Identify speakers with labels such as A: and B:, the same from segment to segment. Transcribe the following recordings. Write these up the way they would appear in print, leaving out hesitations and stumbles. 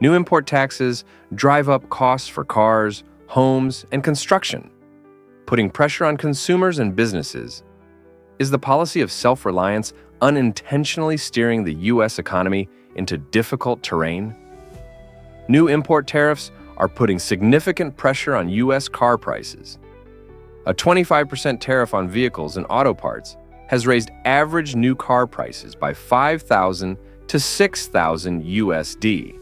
A: New import taxes drive up costs for cars, homes, and construction, putting pressure on consumers and businesses. Is the policy of self-reliance unintentionally steering the U.S. economy into difficult terrain? New import tariffs are putting significant pressure on U.S. car prices. A 25% tariff on vehicles and auto parts has raised average new car prices by $5,000 to $6,000 USD,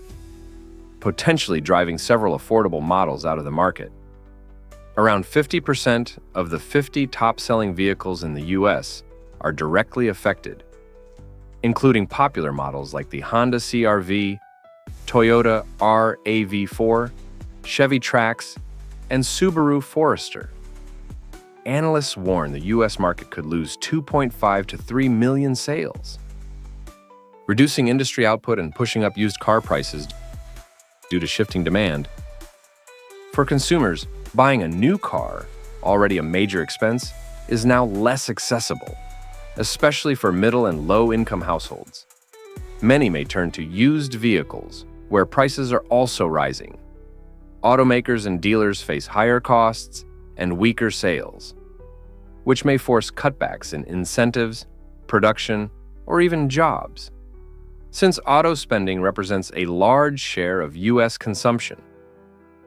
A: potentially driving several affordable models out of the market. Around 50% of the 50 top-selling vehicles in the U.S. are directly affected, including popular models like the Honda CR-V, Toyota RAV4, Chevy Trax, and Subaru Forester. Analysts warn the U.S. market could lose 2.5 to 3 million sales, reducing industry output and pushing up used car prices due to shifting demand. For consumers, buying a new car, already a major expense, is now less accessible, especially for middle and low-income households. Many may turn to used vehicles, where prices are also rising. Automakers and dealers face higher costs and weaker sales, which may force cutbacks in incentives, production, or even jobs. Since auto spending represents a large share of U.S. consumption,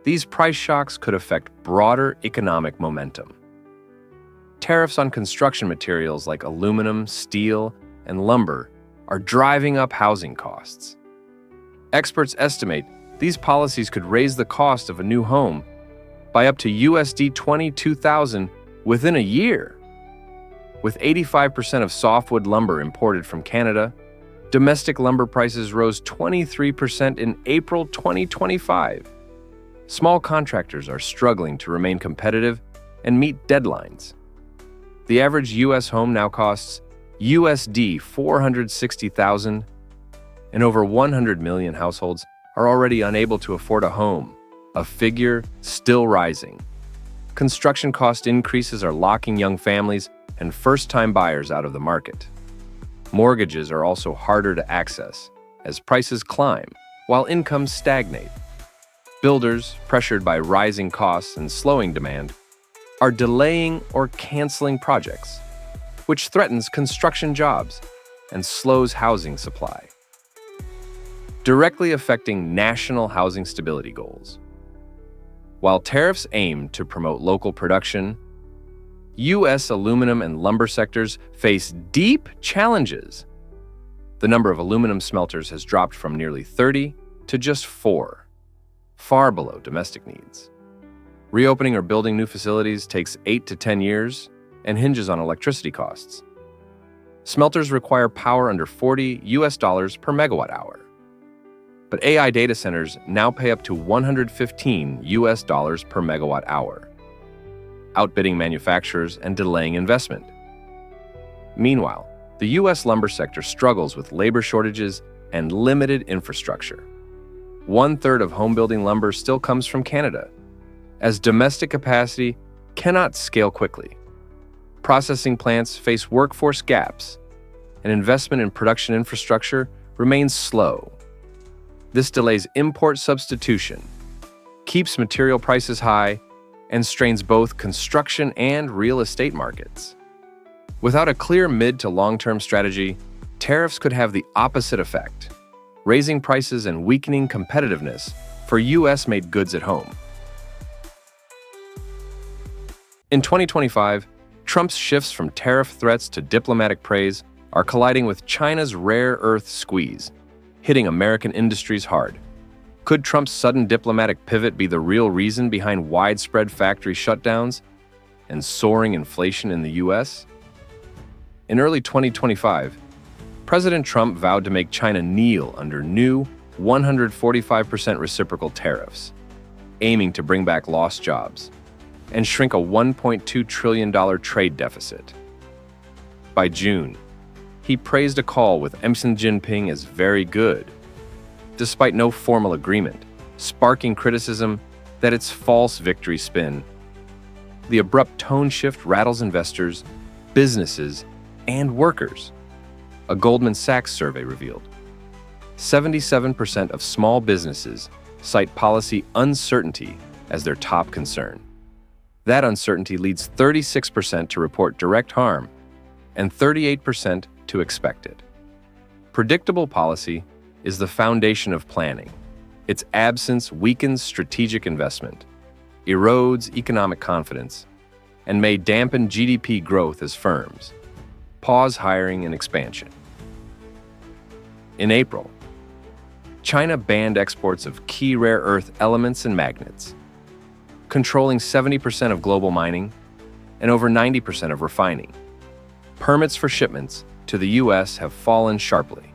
A: these price shocks could affect broader economic momentum. Tariffs on construction materials like aluminum, steel, and lumber are driving up housing costs. Experts estimate these policies could raise the cost of a new home by up to USD $22,000 within a year. With 85% of softwood lumber imported from Canada, domestic lumber prices rose 23% in April 2025. Small contractors are struggling to remain competitive and meet deadlines. The average U.S. home now costs USD $460,000, and over 100 million households are already unable to afford a home, a figure still rising. Construction cost increases are locking young families and first-time buyers out of the market. Mortgages are also harder to access as prices climb while incomes stagnate. Builders, pressured by rising costs and slowing demand, are delaying or canceling projects, which threatens construction jobs and slows housing supply, directly affecting national housing stability goals. While tariffs aim to promote local production, U.S. aluminum and lumber sectors face deep challenges. The number of aluminum smelters has dropped from nearly 30 to just 4, far below domestic needs. Reopening or building new facilities takes 8 to 10 years and hinges on electricity costs. Smelters require power under $40 per megawatt hour. But AI data centers now pay up to $115 per megawatt hour, outbidding manufacturers and delaying investment. Meanwhile, the U.S. lumber sector struggles with labor shortages and limited infrastructure. 1/3 of home-building lumber still comes from Canada, as domestic capacity cannot scale quickly. Processing plants face workforce gaps, and investment in production infrastructure remains slow. This delays import substitution, keeps material prices high, and strains both construction and real estate markets. Without a clear mid- to long-term strategy, tariffs could have the opposite effect, raising prices and weakening competitiveness for U.S.-made goods at home. In 2025, Trump's shifts from tariff threats to diplomatic praise are colliding with China's rare earth squeeze, hitting American industries hard. Could Trump's sudden diplomatic pivot be the real reason behind widespread factory shutdowns and soaring inflation in the U.S.? In early 2025, President Trump vowed to make China kneel under new 145% reciprocal tariffs, aiming to bring back lost jobs and shrink a $1.2 trillion trade deficit. By June, he praised a call with Xi Jinping as very good, despite no formal agreement, sparking criticism that it's false victory spin. The abrupt tone shift rattles investors, businesses, and workers, a Goldman Sachs survey revealed. 77% of small businesses cite policy uncertainty as their top concern. That uncertainty leads 36% to report direct harm and 38% to expected. Predictable policy is the foundation of planning. Its absence weakens strategic investment, erodes economic confidence, and may dampen GDP growth as firms pause hiring and expansion. In April, China banned exports of key rare earth elements and magnets, controlling 70% of global mining and over 90% of refining. Permits for shipments to the U.S. have fallen sharply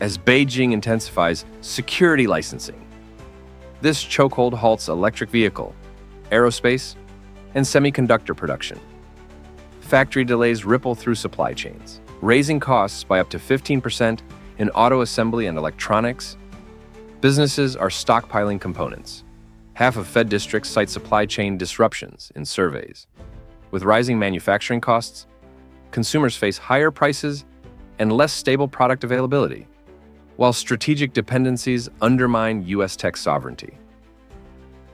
A: as Beijing intensifies security licensing. This chokehold halts electric vehicle, aerospace, and semiconductor production. Factory delays ripple through supply chains, raising costs by up to 15% in auto assembly and electronics. Businesses are stockpiling components. Half of Fed districts cite supply chain disruptions in surveys. With rising manufacturing costs, consumers face higher prices and less stable product availability, while strategic dependencies undermine U.S. tech sovereignty.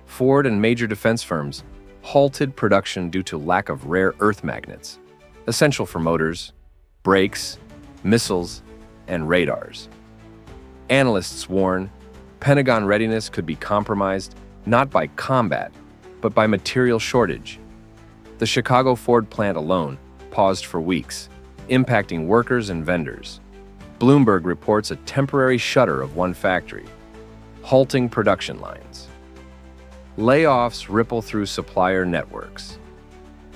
A: Ford and major defense firms halted production due to lack of rare earth magnets, essential for motors, brakes, missiles, and radars. Analysts warn Pentagon readiness could be compromised not by combat, but by material shortage. The Chicago Ford plant alone paused for weeks, impacting workers and vendors. Bloomberg reports a temporary shutter of one factory, halting production lines. Layoffs ripple through supplier networks.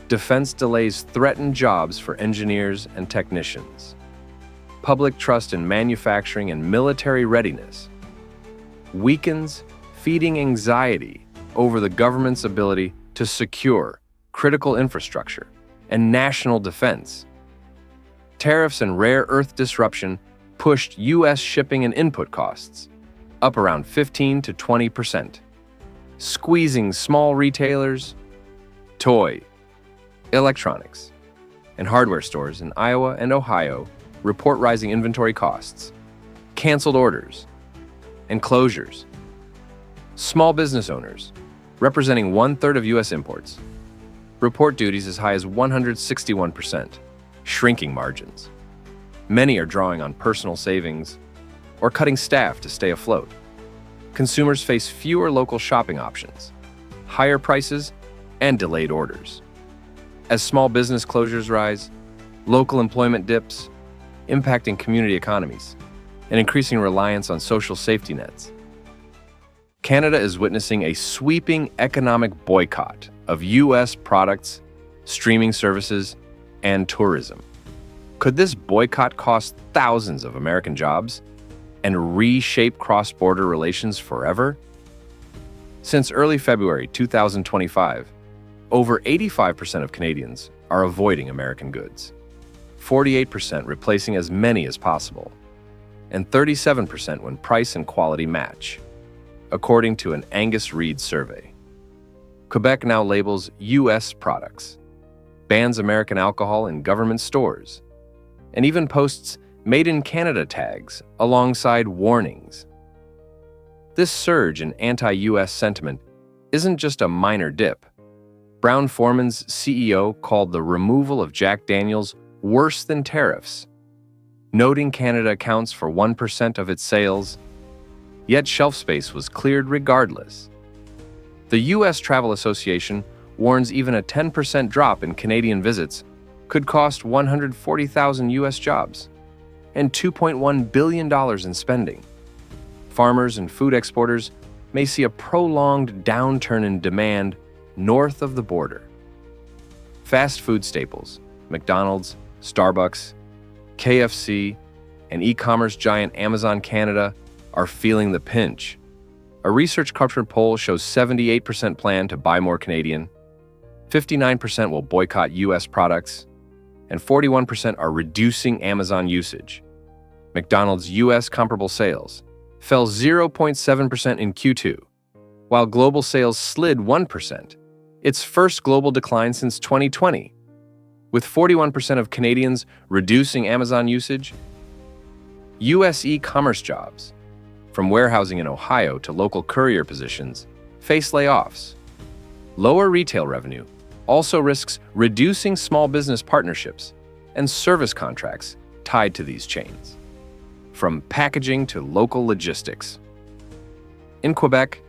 A: Defense delays threaten jobs for engineers and technicians. Public trust in manufacturing and military readiness weakens, feeding anxiety over the government's ability to secure critical infrastructure and national defense. Tariffs and rare earth disruption pushed U.S. shipping and input costs up around 15 to 20%, squeezing small retailers, toy, electronics, and hardware stores in Iowa and Ohio report rising inventory costs, canceled orders, and closures. Small business owners, representing 1/3 of U.S. imports, report duties as high as 161%, shrinking margins. Many are drawing on personal savings or cutting staff to stay afloat. Consumers face fewer local shopping options, higher prices, and delayed orders. As small business closures rise, local employment dips, impacting community economies and increasing reliance on social safety nets. Canada is witnessing a sweeping economic boycott of U.S. products, streaming services, and tourism. Could this boycott cost thousands of American jobs and reshape cross-border relations forever? Since early February 2025, over 85% of Canadians are avoiding American goods, 48% replacing as many as possible, and 37% when price and quality match, according to an Angus Reid survey. Quebec now labels U.S. products, bans American alcohol in government stores, and even posts Made in Canada tags alongside warnings. This surge in anti-U.S. sentiment isn't just a minor dip. Brown-Forman's CEO called the removal of Jack Daniel's worse than tariffs, noting Canada accounts for 1% of its sales, yet shelf space was cleared regardless. The U.S. Travel Association warns even a 10% drop in Canadian visits could cost 140,000 U.S. jobs and $2.1 billion in spending. Farmers and food exporters may see a prolonged downturn in demand north of the border. Fast food staples, McDonald's, Starbucks, KFC, and e-commerce giant Amazon Canada are feeling the pinch. A research Carpenter poll shows 78% plan to buy more Canadian, 59% will boycott U.S. products, and 41% are reducing Amazon usage. McDonald's U.S. comparable sales fell 0.7% in Q2, while global sales slid 1%, its first global decline since 2020. With 41% of Canadians reducing Amazon usage, U.S. e-commerce jobs, from warehousing in Ohio to local courier positions, face layoffs. Lower retail revenue also risks reducing small business partnerships and service contracts tied to these chains, from packaging to local logistics. In Quebec,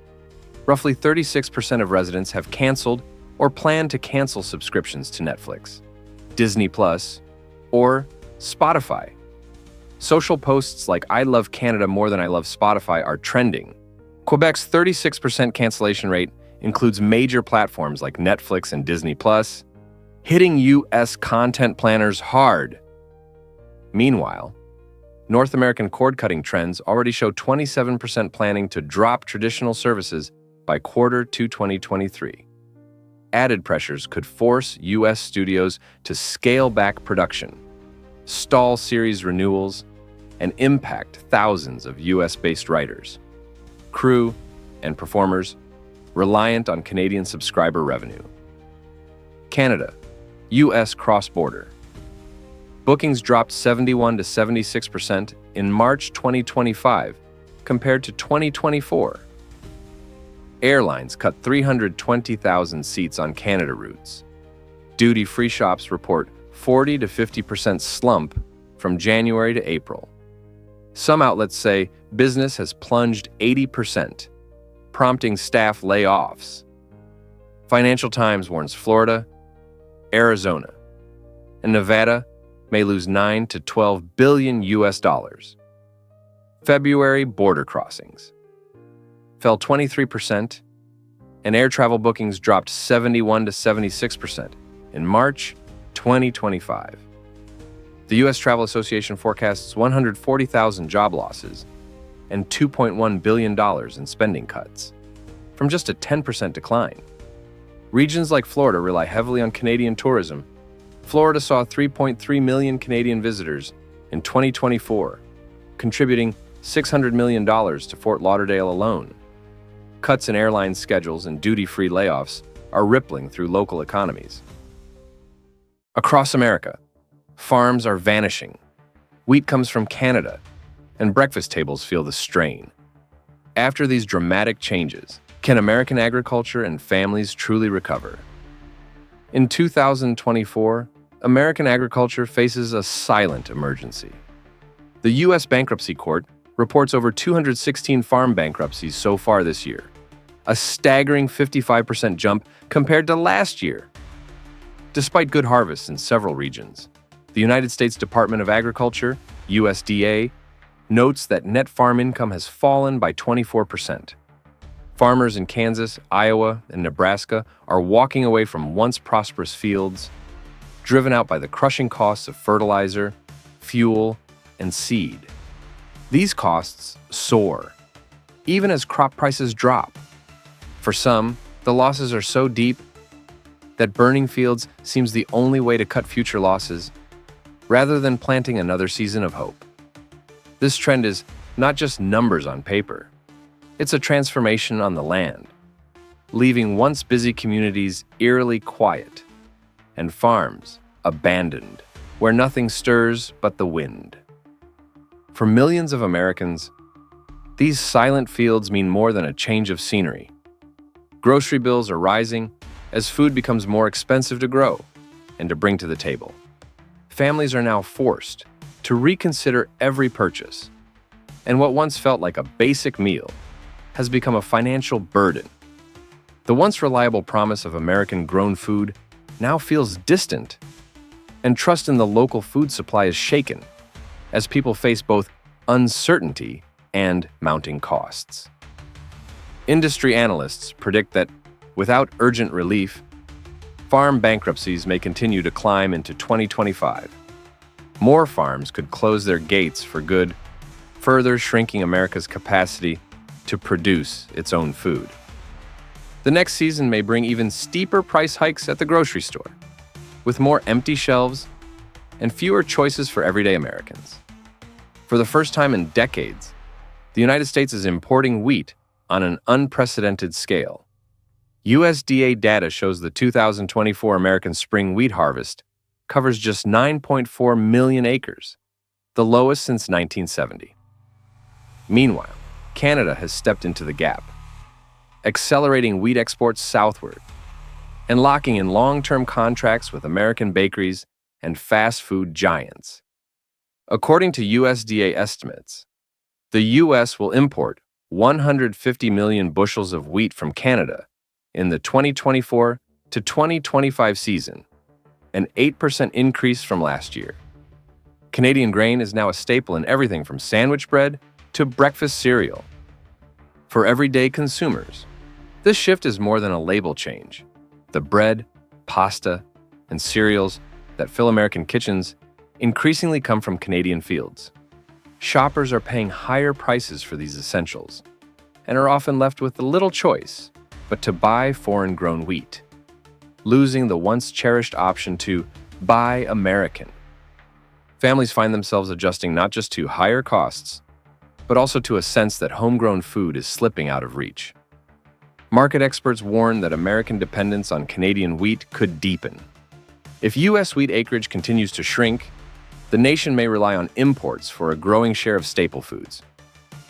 A: roughly 36% of residents have canceled or plan to cancel subscriptions to Netflix, Disney Plus, or Spotify. Social posts like "I love Canada more than I love Spotify" are trending. Quebec's 36% cancellation rate includes major platforms like Netflix and Disney Plus, hitting U.S. content planners hard. Meanwhile, North American cord-cutting trends already show 27% planning to drop traditional services by Q2 2023. Added pressures could force U.S. studios to scale back production, stall series renewals, and impact thousands of U.S.-based writers, crew, and performers reliant on Canadian subscriber revenue. Canada, U.S. cross-border. Bookings dropped 71 to 76% in March 2025 compared to 2024. Airlines cut 320,000 seats on Canada routes. Duty-free shops report 40 to 50% slump from January to April. Some outlets say business has plunged 80%, prompting staff layoffs. Financial Times warns Florida, Arizona, and Nevada may lose 9 to 12 billion US dollars. February border crossings fell 23%, and air travel bookings dropped 71 to 76% in March 2025. The U.S. Travel Association forecasts 140,000 job losses and $2.1 billion in spending cuts, from just a 10% decline. Regions like Florida rely heavily on Canadian tourism. Florida saw 3.3 million Canadian visitors in 2024, contributing $600 million to Fort Lauderdale alone. Cuts in airline schedules and duty-free layoffs are rippling through local economies. Across America, farms are vanishing. Wheat comes from Canada, and breakfast tables feel the strain. After these dramatic changes, can American agriculture and families truly recover? In 2024, American agriculture faces a silent emergency. The U.S. Bankruptcy Court reports over 216 farm bankruptcies so far this year, a staggering 55% jump compared to last year. Despite good harvests in several regions, the United States Department of Agriculture, USDA, notes that net farm income has fallen by 24%. Farmers in Kansas, Iowa, and Nebraska are walking away from once prosperous fields, driven out by the crushing costs of fertilizer, fuel, and seed. These costs soar, even as crop prices drop. For some, the losses are so deep that burning fields seems the only way to cut future losses, rather than planting another season of hope. This trend is not just numbers on paper. It's a transformation on the land, leaving once busy communities eerily quiet and farms abandoned, where nothing stirs but the wind. For millions of Americans, these silent fields mean more than a change of scenery. Grocery bills are rising as food becomes more expensive to grow and to bring to the table. Families are now forced to reconsider every purchase, and what once felt like a basic meal has become a financial burden. The once reliable promise of American-grown food now feels distant, and trust in the local food supply is shaken as people face both uncertainty and mounting costs. Industry analysts predict that without urgent relief, farm bankruptcies may continue to climb into 2025. More farms could close their gates for good, further shrinking America's capacity to produce its own food. The next season may bring even steeper price hikes at the grocery store, with more empty shelves and fewer choices for everyday Americans. For the first time in decades, the United States is importing wheat on an unprecedented scale. USDA data shows the 2024 American spring wheat harvest covers just 9.4 million acres, the lowest since 1970. Meanwhile, Canada has stepped into the gap, accelerating wheat exports southward and locking in long-term contracts with American bakeries and fast food giants. According to USDA estimates, the U.S. will import 150 million bushels of wheat from Canada in the 2024 to 2025 season, an 8% increase from last year. Canadian grain is now a staple in everything from sandwich bread to breakfast cereal. For everyday consumers, this shift is more than a label change. The bread, pasta, and cereals that fill American kitchens increasingly come from Canadian fields. Shoppers are paying higher prices for these essentials and are often left with little choice but to buy foreign-grown wheat, losing the once cherished option to buy American. Families find themselves adjusting not just to higher costs, but also to a sense that homegrown food is slipping out of reach. Market experts warn that American dependence on Canadian wheat could deepen. If U.S. wheat acreage continues to shrink, the nation may rely on imports for a growing share of staple foods.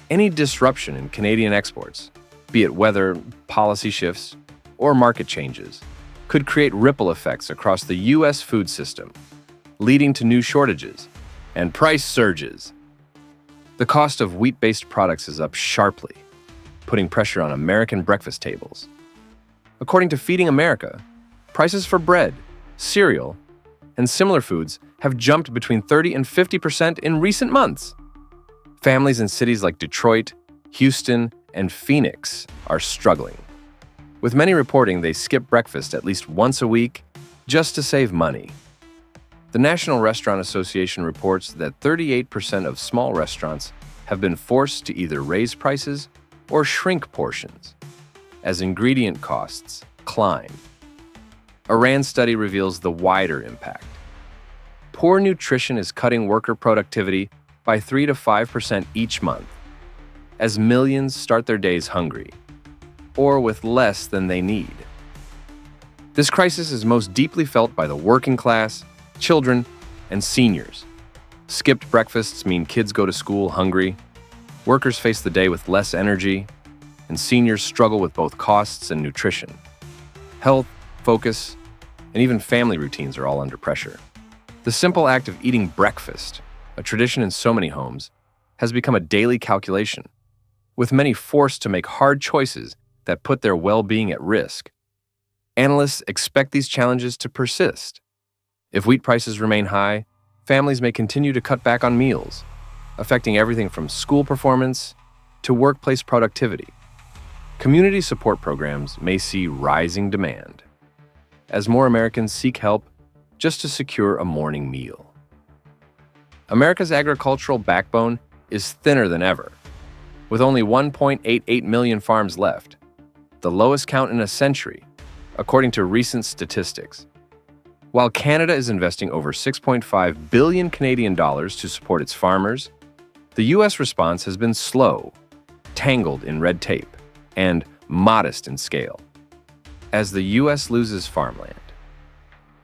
A: Any disruption in Canadian exports, be it weather, policy shifts, or market changes, could create ripple effects across the U.S. food system, leading to new shortages and price surges. The cost of wheat-based products is up sharply, putting pressure on American breakfast tables. According to Feeding America, prices for bread, cereal, and similar foods have jumped between 30 and 50% in recent months. Families in cities like Detroit, Houston, and Phoenix are struggling, with many reporting they skip breakfast at least once a week just to save money. The National Restaurant Association reports that 38% of small restaurants have been forced to either raise prices or shrink portions as ingredient costs climb. A RAND study reveals the wider impact. Poor nutrition is cutting worker productivity by 3 to 5% each month, as millions start their days hungry or with less than they need. This crisis is most deeply felt by the working class, children, and seniors. Skipped breakfasts mean kids go to school hungry, workers face the day with less energy, and seniors struggle with both costs and nutrition. Health, focus, and even family routines are all under pressure. The simple act of eating breakfast, a tradition in so many homes, has become a daily calculation, with many forced to make hard choices that put their well-being at risk. Analysts expect these challenges to persist. If wheat prices remain high, families may continue to cut back on meals, affecting everything from school performance to workplace productivity. Community support programs may see rising demand as more Americans seek help just to secure a morning meal. America's agricultural backbone is thinner than ever, with only 1.88 million farms left, the lowest count in a century, according to recent statistics. While Canada is investing over 6.5 billion Canadian dollars to support its farmers, the U.S. response has been slow, tangled in red tape, and modest in scale. As the U.S. loses farmland,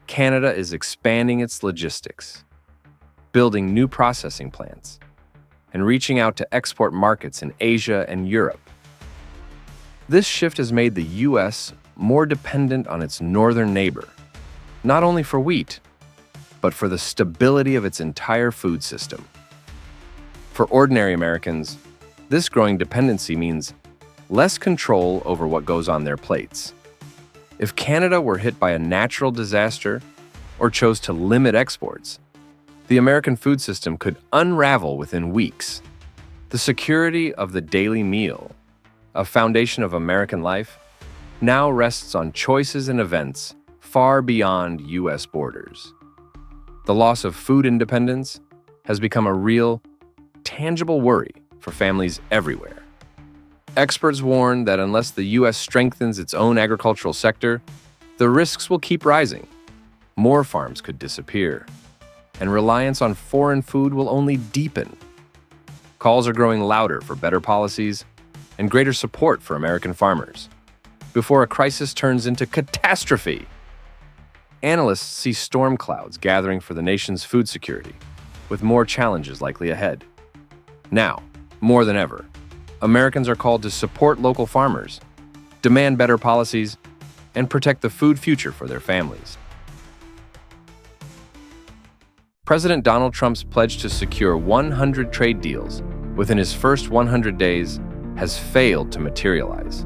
A: Canada is expanding its logistics, building new processing plants, and reaching out to export markets in Asia and Europe. This shift has made the U.S. more dependent on its northern neighbor, not only for wheat, but for the stability of its entire food system. For ordinary Americans, this growing dependency means less control over what goes on their plates. If Canada were hit by a natural disaster or chose to limit exports, the American food system could unravel within weeks. The security of the daily meal, a foundation of American life, now rests on choices and events far beyond U.S. borders. The loss of food independence has become a real, tangible worry for families everywhere. Experts warn that unless the U.S. strengthens its own agricultural sector, the risks will keep rising. More farms could disappear, and reliance on foreign food will only deepen. Calls are growing louder for better policies and greater support for American farmers before a crisis turns into catastrophe. Analysts see storm clouds gathering for the nation's food security, with more challenges likely ahead. Now, more than ever, Americans are called to support local farmers, demand better policies, and protect the food future for their families. President Donald Trump's pledge to secure 100 trade deals within his first 100 days has failed to materialize.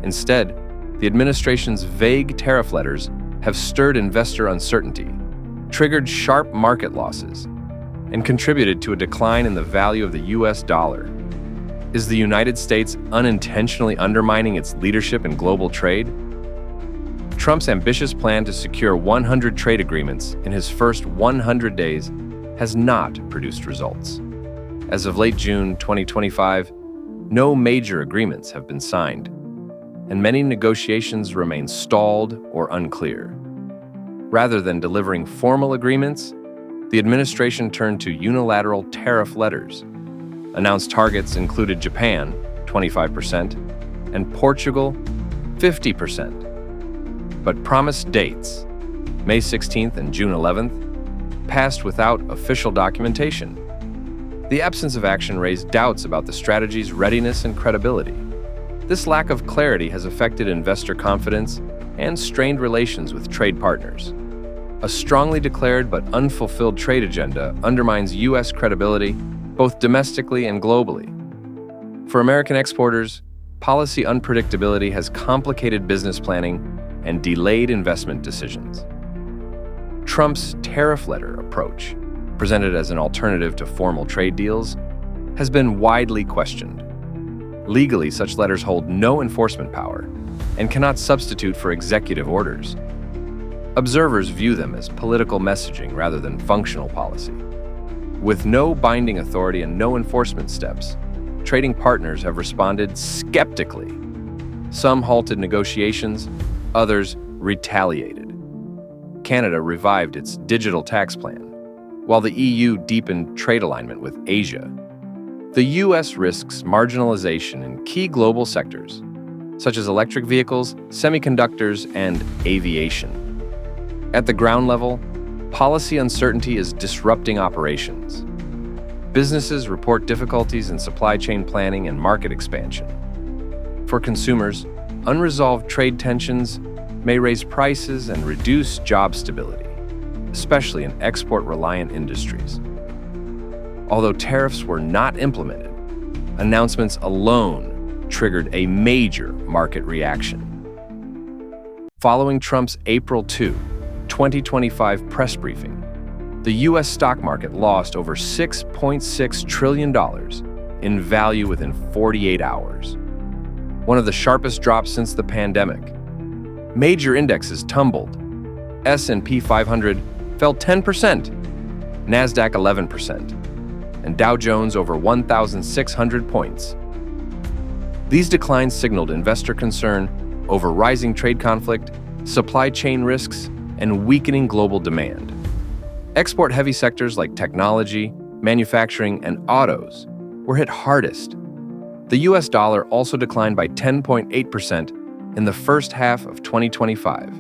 A: Instead, the administration's vague tariff letters have stirred investor uncertainty, triggered sharp market losses, and contributed to a decline in the value of the U.S. dollar. Is the United States unintentionally undermining its leadership in global trade? Trump's ambitious plan to secure 100 trade agreements in his first 100 days has not produced results. As of late June 2025, no major agreements have been signed, and many negotiations remain stalled or unclear. Rather than delivering formal agreements, the administration turned to unilateral tariff letters. Announced targets included Japan, 25%, and Portugal, 50%. But promised dates, May 16th and June 11th, passed without official documentation. The absence of action raised doubts about the strategy's readiness and credibility. This lack of clarity has affected investor confidence and strained relations with trade partners. A strongly declared but unfulfilled trade agenda undermines U.S. credibility both domestically and globally. For American exporters, policy unpredictability has complicated business planning and delayed investment decisions. Trump's tariff letter approach, presented as an alternative to formal trade deals, has been widely questioned. Legally, such letters hold no enforcement power and cannot substitute for executive orders. Observers view them as political messaging rather than functional policy. With no binding authority and no enforcement steps, trading partners have responded skeptically. Some halted negotiations, others retaliated. Canada revived its digital tax plan, while the EU deepened trade alignment with Asia. The U.S. risks marginalization in key global sectors, such as electric vehicles, semiconductors, and aviation. At the ground level, policy uncertainty is disrupting operations. Businesses report difficulties in supply chain planning and market expansion. For consumers, unresolved trade tensions may raise prices and reduce job stability, especially in export-reliant industries. Although tariffs were not implemented, announcements alone triggered a major market reaction. Following Trump's April 2, 2025 press briefing, the U.S. stock market lost over $6.6 trillion in value within 48 hours, one of the sharpest drops since the pandemic. Major indexes tumbled. S&P 500 fell 10%, NASDAQ 11%, and Dow Jones over 1,600 points. These declines signaled investor concern over rising trade conflict, supply chain risks, and weakening global demand. Export-heavy sectors like technology, manufacturing, and autos were hit hardest. The U.S. dollar also declined by 10.8% in the first half of 2025,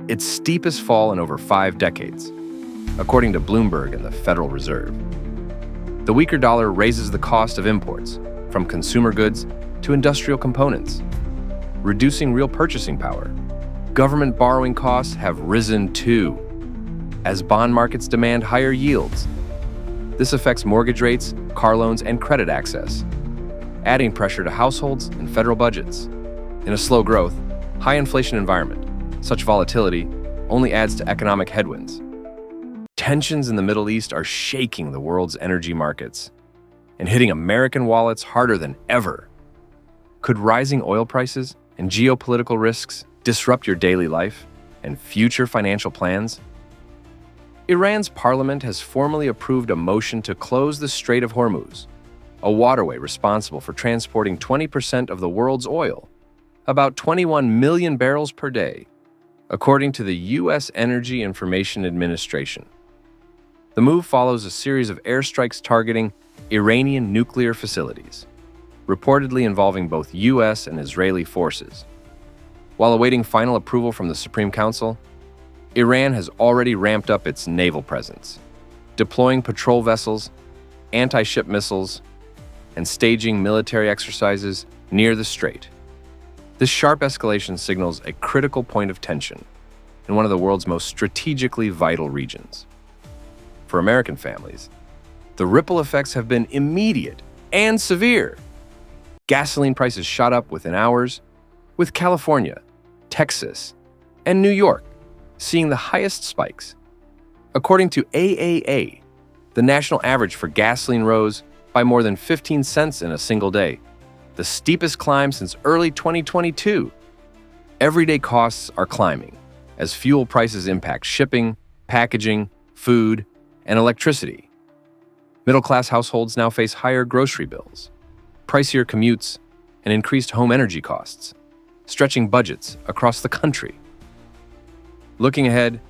A: its steepest fall in over 5 decades, according to Bloomberg and the Federal Reserve. The weaker dollar raises the cost of imports, from consumer goods to industrial components, reducing real purchasing power. Government borrowing costs have risen too, as bond markets demand higher yields. This affects mortgage rates, car loans, and credit access, adding pressure to households and federal budgets. In a slow growth, high inflation environment, such volatility only adds to economic headwinds. Tensions in the Middle East are shaking the world's energy markets and hitting American wallets harder than ever. Could rising oil prices and geopolitical risks disrupt your daily life and future financial plans? Iran's parliament has formally approved a motion to close the Strait of Hormuz, a waterway responsible for transporting 20% of the world's oil, about 21 million barrels per day, according to the U.S. Energy Information Administration. The move follows a series of airstrikes targeting Iranian nuclear facilities, reportedly involving both U.S. and Israeli forces. While awaiting final approval from the Supreme Council, Iran has already ramped up its naval presence. deploying patrol vessels, anti-ship missiles, and staging military exercises near the strait. This sharp escalation signals a critical point of tension in one of the world's most strategically vital regions. For American families, the ripple effects have been immediate and severe. Gasoline prices shot up within hours, with California, Texas, and New York seeing the highest spikes. According to AAA, the national average for gasoline rose by more than 15 cents in a single day, the steepest climb since early 2022. Everyday costs are climbing as fuel prices impact shipping, packaging, food, and electricity. Middle-class households now face higher grocery bills, pricier commutes, and increased home energy costs, stretching budgets across the country. Looking ahead,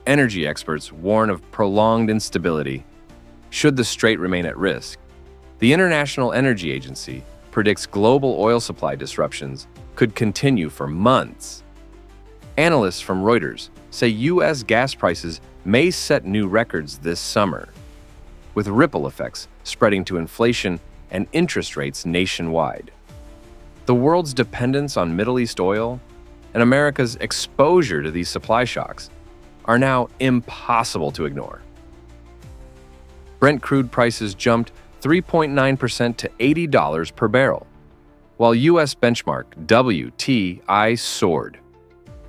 A: energy experts warn of prolonged instability should the strait remain at risk. The International Energy Agency predicts global oil supply disruptions could continue for months. Analysts from Reuters say U.S. gas prices may set new records this summer, with ripple effects spreading to inflation and interest rates nationwide. The world's dependence on Middle East oil and America's exposure to these supply shocks are now impossible to ignore. Brent crude prices jumped 3.9% to $80 per barrel, while U.S. benchmark WTI soared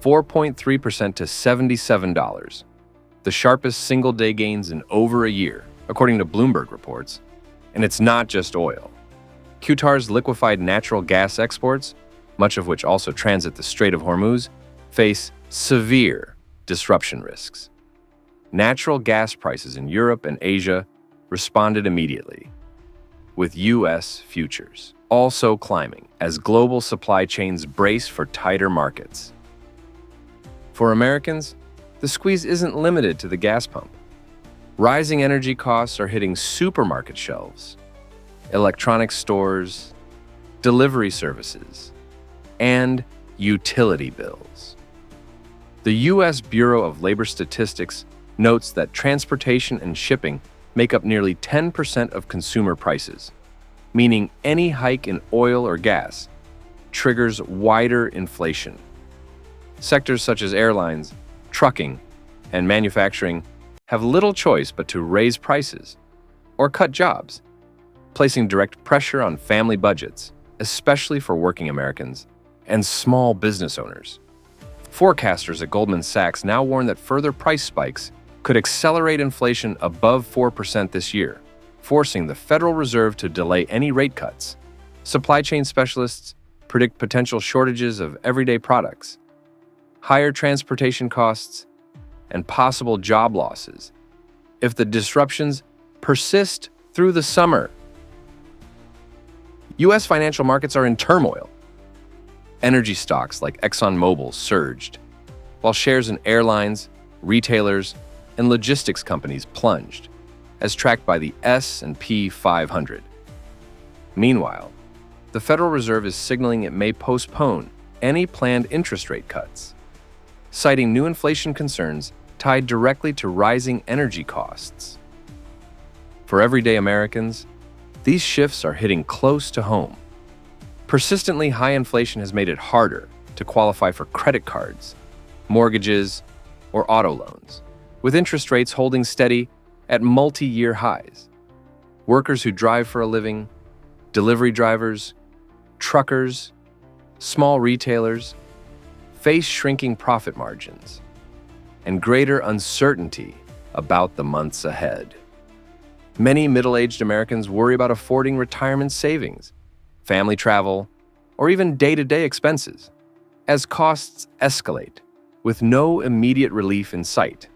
A: 4.3% to $77, the sharpest single-day gains in over a year, according to Bloomberg reports. And it's not just oil. Qatar's liquefied natural gas exports, much of which also transit the Strait of Hormuz, face severe disruption risks. Natural gas prices in Europe and Asia responded immediately, with U.S. futures also climbing as global supply chains brace for tighter markets. For Americans, the squeeze isn't limited to the gas pump. Rising energy costs are hitting supermarket shelves, electronics stores, delivery services, and utility bills. The U.S. Bureau of Labor Statistics notes that transportation and shipping make up nearly 10% of consumer prices, meaning any hike in oil or gas triggers wider inflation. Sectors such as airlines, trucking, and manufacturing have little choice but to raise prices or cut jobs, placing direct pressure on family budgets, especially for working Americans and small business owners. Forecasters at Goldman Sachs now warn that further price spikes could accelerate inflation above 4% this year, forcing the Federal Reserve to delay any rate cuts. Supply chain specialists predict potential shortages of everyday products, higher transportation costs, and possible job losses if the disruptions persist through the summer. U.S. financial markets are in turmoil. Energy stocks like ExxonMobil surged, while shares in airlines, retailers, and logistics companies plunged, as tracked by the S&P 500. Meanwhile, the Federal Reserve is signaling it may postpone any planned interest rate cuts, citing new inflation concerns tied directly to rising energy costs. For everyday Americans, these shifts are hitting close to home. Persistently high inflation has made it harder to qualify for credit cards, mortgages, or auto loans, with interest rates holding steady at multi-year highs. Workers who drive for a living, delivery drivers, truckers, small retailers face shrinking profit margins and greater uncertainty about the months ahead. Many middle-aged Americans worry about affording retirement savings, family travel, or even day-to-day expenses, as costs escalate with no immediate relief in sight.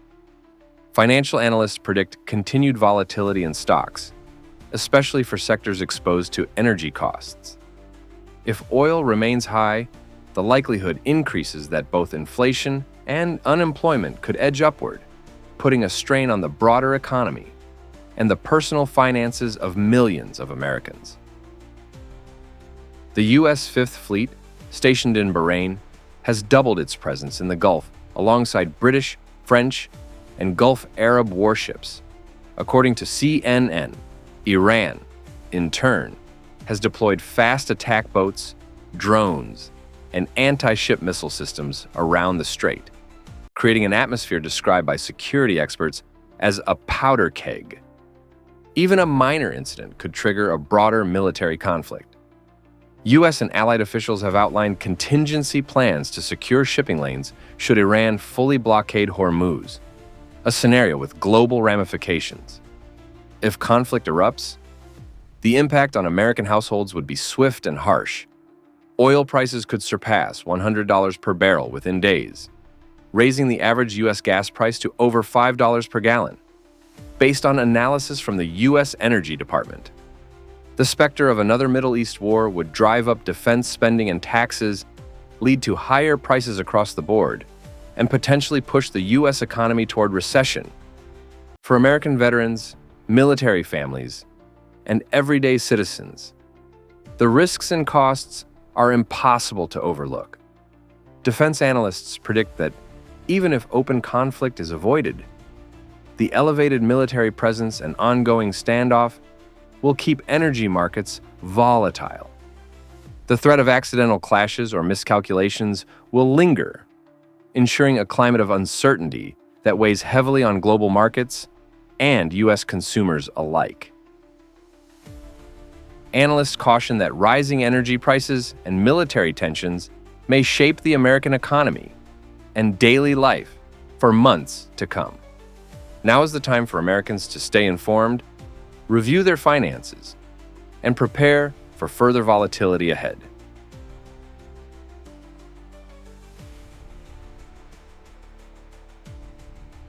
A: Financial analysts predict continued volatility in stocks, especially for sectors exposed to energy costs. If oil remains high, the likelihood increases that both inflation and unemployment could edge upward, putting a strain on the broader economy and the personal finances of millions of Americans. The U.S. Fifth Fleet, stationed in Bahrain, has doubled its presence in the Gulf alongside British, French, and Gulf Arab warships, According to CNN, Iran, in turn, has deployed fast attack boats, drones, and anti-ship missile systems around the strait, creating an atmosphere described by security experts as a powder keg. Even a minor incident could trigger a broader military conflict. U.S. and allied officials have outlined contingency plans to secure shipping lanes should Iran fully blockade Hormuz, a scenario with global ramifications. If conflict erupts, the impact on American households would be swift and harsh. Oil prices could surpass $100 per barrel within days, raising the average U.S. gas price to over $5 per gallon, based on analysis from the U.S. Energy Department. The specter of another Middle East war would drive up defense spending and taxes, lead to higher prices across the board, and potentially push the U.S. economy toward recession. For American veterans, military families, and everyday citizens, the risks and costs are impossible to overlook. Defense analysts predict that even if open conflict is avoided, the elevated military presence and ongoing standoff will keep energy markets volatile. The threat of accidental clashes or miscalculations will linger, ensuring a climate of uncertainty that weighs heavily on global markets and U.S. consumers alike. Analysts caution that rising energy prices and military tensions may shape the American economy and daily life for months to come. Now is the time for Americans to stay informed, review their finances, and prepare for further volatility ahead.